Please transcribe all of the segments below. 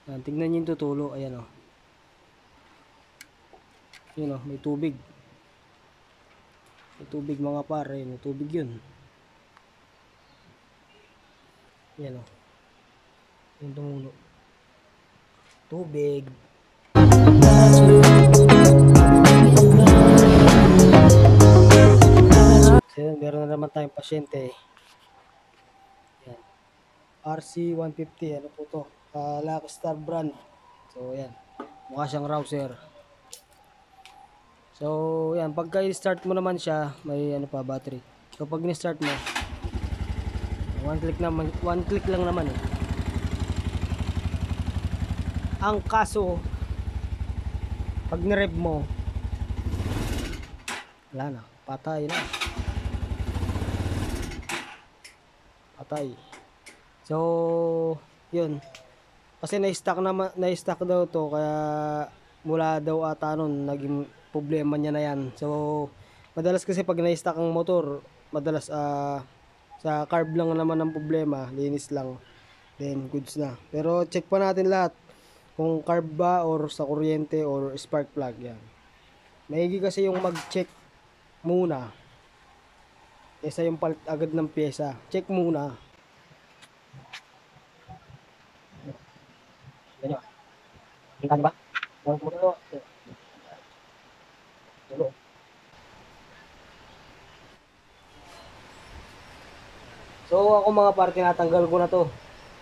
Tignan nyo yung tutulo. Ayan o. Yun o, may tubig. May tubig mga pare. May tubig yun. Ayan o. Yung tumulo. Tubig. So yun, meron na naman tayong pasyente. Ayan. RC150. Ano po to? Lucky Star brand. So ayan. Mukha siyang rouser. So, yan, pagka i-start mo naman siya, may ano pa, battery. So, pag ni-start mo, one click lang naman eh. Ang kaso, pag ni-rev mo, wala na, patay na. Patay. So, yun. Kasi na-stuck daw to, kaya mula daw ata nun, naging problema niya na yan. So, madalas kasi pag na-stuck ang motor, madalas sa carb lang naman ang problema, linis lang, then goods na. Pero check pa natin lahat kung carb ba or sa kuryente or spark plug yan. Maigi kasi yung mag-check muna kaysa yung palit agad ng pyesa. Check muna. Ganyan. Kita niyo ba? So ako mga par, tinatanggal ko na to.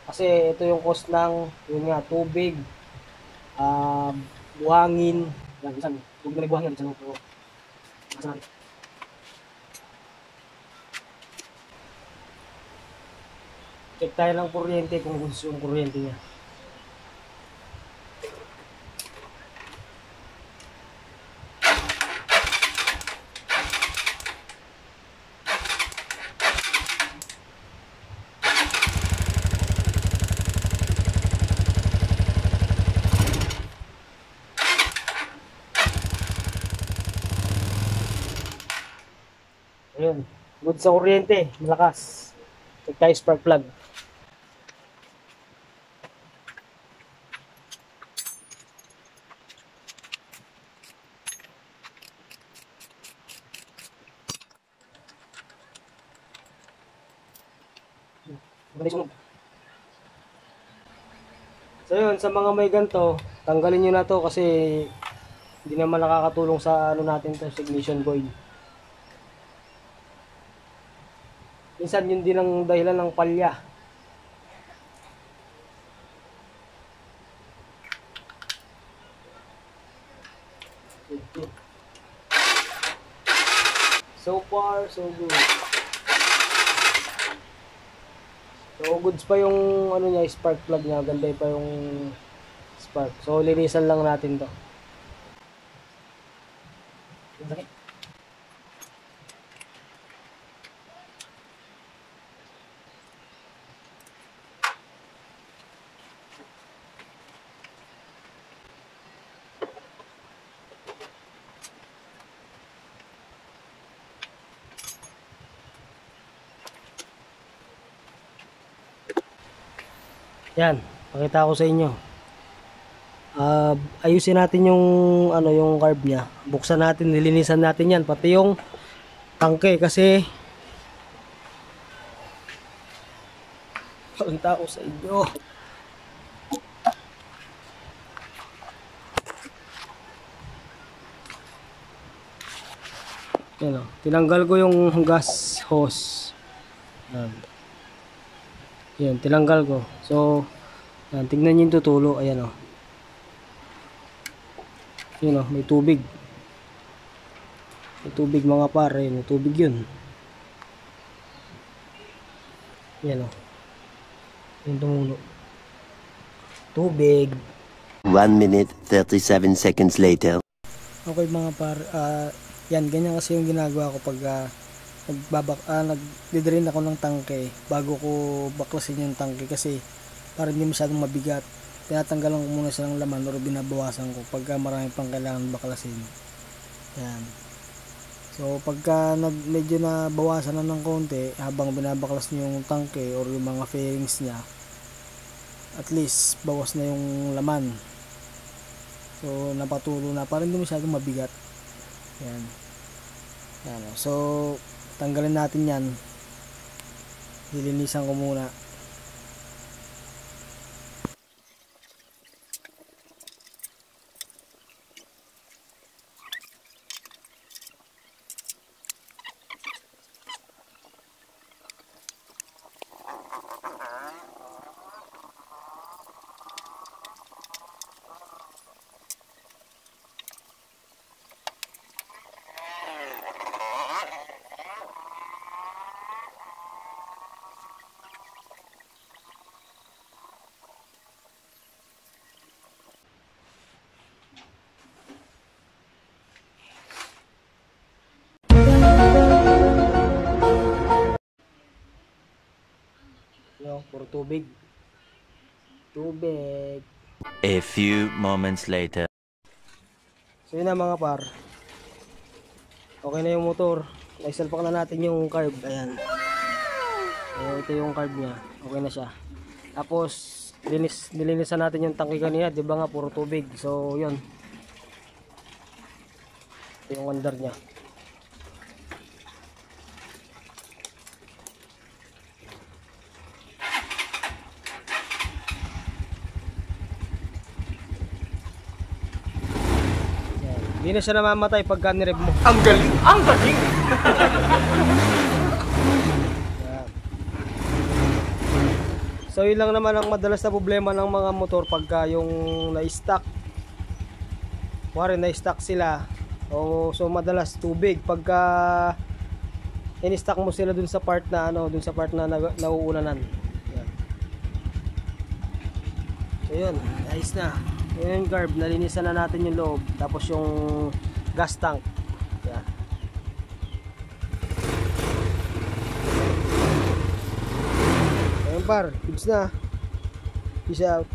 Kasi ito yung cost ng yun nga, tubig, buhangin. Yan, minsan, tubig na may buhangin, minsan ito. Check tayo ng kuryente kung gusto yung kuryente niya. Ayun, good sa kuryente, malakas. Check tayo spark plug. So yun, sa mga may ganito, tanggalin nyo na to kasi hindi naman nakakatulong sa ano natin to, sa ignition coil. Minsan yun din ang dahilan ng palya. So far, so good. So goods pa yung ano niya, spark plug niya, ganda pa yung spark. So linisan lang natin to. Yan, pakita ko sa inyo. Ayusin natin yung ano, yung carb niya. Buksan natin, nilinisan natin yan, pati yung tangke kasi pakita ko sa inyo. Yan, tinanggal ko yung gas hose. Yan. Yan, tinanggal ko. So, yan, tignan nyo yung tutulo. Ayan o. Yan o, may tubig. May tubig mga pare. May tubig yun. Yan o. Yung tumulo. Tubig. 1 minute 37 seconds later. Okay mga pare. Yan, ganyan kasi yung ginagawa ko pag nagdidrain ako ng tangke bago ko baklasin yung tangke kasi para hindi masyadong mabigat. Tinatanggalan ko muna siya ng laman o binabawasan ko pagka marami pang kailangan baklasin. Yan. So pagka medyo na bawasan na ng konti habang binabaklas niyo yung tangke or yung mga fairings niya, at least bawas na yung laman. So napatulo na, parang hindi masyadong mabigat. Yan. Yan. So tanggalin natin yan. Lilinisan ko muna. Yung puro tubig. Tubig. A few moments later. So yun na mga par. Okay na yung motor. Naisalpak na natin yung carb. Ayan. So, ito yung carb niya. Okay na siya. Tapos nilinisan natin yung tangke kanina. Di ba nga puro tubig. So yun. Ito yung under niya. Hindi na siya namamatay pagka nirev mo. Ang galing! Ang galing! Yan. So yun lang naman ang madalas na problema ng mga motor pagka yung na-stock. Kuwari na-stock sila. So madalas tubig pagka in-stock mo sila dun sa part na dun sa part na nauulanan. Yan. So yun, ayos na. Yung carb, nalinisan na natin yung loob. Tapos yung gas tank. Yan. Ayun par, tips na. Peace out.